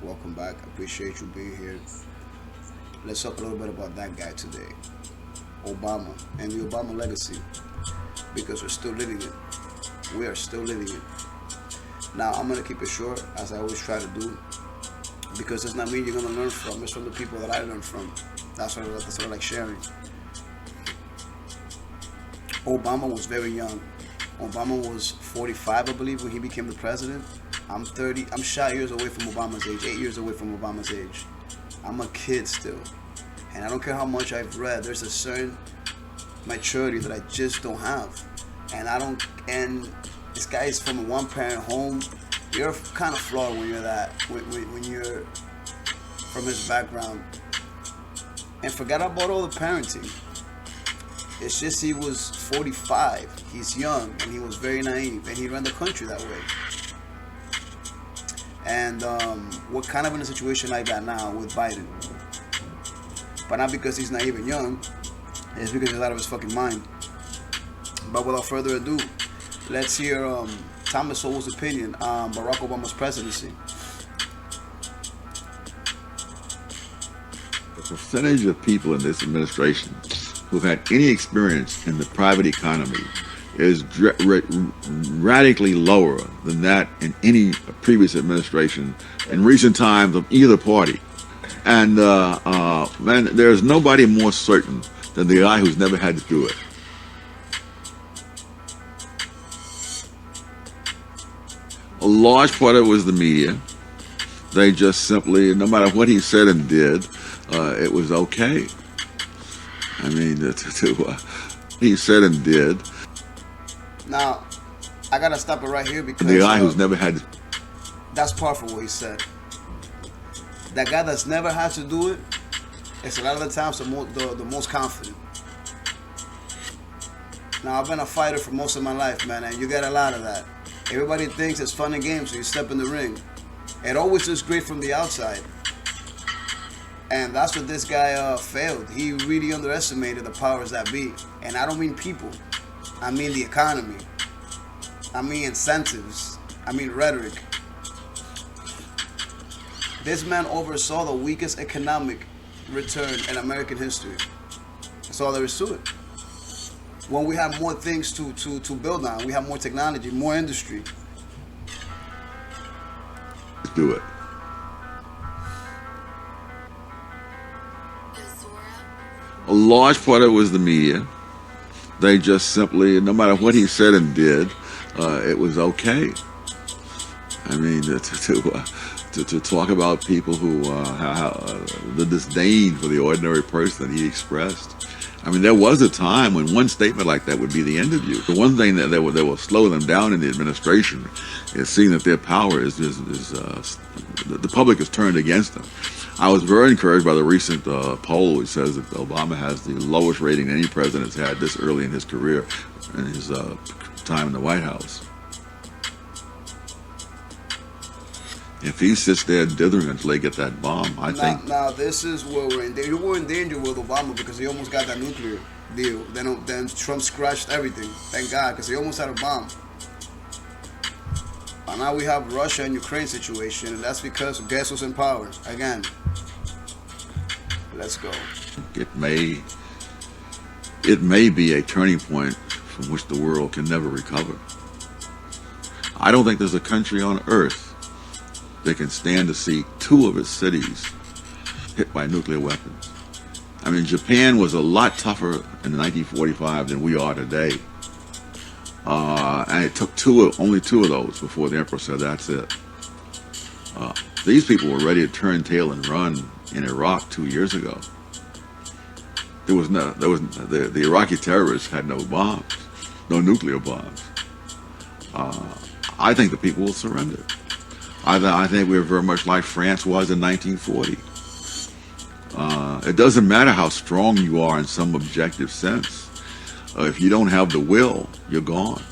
Welcome back. I appreciate you being here. Let's talk a little bit about that guy today, Obama, and the Obama legacy, because we're still living it. We are still living it. Now, I'm going to keep it short, as I always try to do, because it's not me you're going to learn from. It's from the people that I learned from. That's what I like sharing. Obama was very young. Obama was 45, I believe, when he became the president. I'm 30. I'm shy years away from Obama's age, 8 years away from Obama's age. I'm a kid still. And I don't care how much I've read, there's a certain maturity that I just don't have. And this guy is from a one-parent home. You're kind of flawed when you're that, when you're from his background. And forget about all the parenting. It's just he was 45. He's young and he was very naive, and he ran the country that way. And we're kind of in a situation like that now with Biden. But not because he's naive and young, it's because he's out of his fucking mind. But without further ado, let's hear Thomas Sowell's opinion on Barack Obama's presidency. The percentage of people in this administration who've had any experience in the private economy is radically lower than that in any previous administration in recent times of either party. And man, there's nobody more certain than the guy who's never had to do it. A large part of it was the media. They just simply, no matter what he said and did, it was okay. I mean, he said and did. Now, I gotta stop it right here because the guy who's never had. That's powerful what he said. That guy that's never had to do it, it's a lot of the times the most confident. Now, I've been a fighter for most of my life, man, and you get a lot of that. Everybody thinks it's fun and games, so you step in the ring. It always looks great from the outside. And that's what this guy failed. He really underestimated the powers that be. And I don't mean people. I mean the economy. I mean incentives. I mean rhetoric. This man oversaw the weakest economic return in American history. That's all there is to it. When we have more things to build on, we have more technology, more industry. Do it. A large part of it was the media. They just simply, no matter what he said and did, it was okay. I mean, to talk about people who, the disdain for the ordinary person that he expressed. I mean, there was a time when one statement like that would be the end of you. The one thing that will slow them down in the administration is seeing that their power the public is turned against them. I was very encouraged by the recent poll which says that Obama has the lowest rating any president has had this early in his career, in his time in the White House. If he sits there dithering until they get that bomb, I think... Now, this is where we're in danger. You were in danger with Obama because he almost got that nuclear deal. Then Trump scratched everything. Thank God, because he almost had a bomb. And now we have Russia and Ukraine situation, and that's because guess who's in power? Again. Let's go. It may be a turning point from which the world can never recover. I don't think there's a country on earth that can stand to see two of its cities hit by nuclear weapons. I mean, Japan was a lot tougher in 1945 than we are today. And it took only two of those before the emperor said, that's it. These people were ready to turn tail and run in Iraq 2 years ago. The Iraqi terrorists had no bombs, no nuclear bombs. I think the people will surrender. I think we're very much like France was in 1940. It doesn't matter how strong you are in some objective sense. If you don't have the will, you're gone.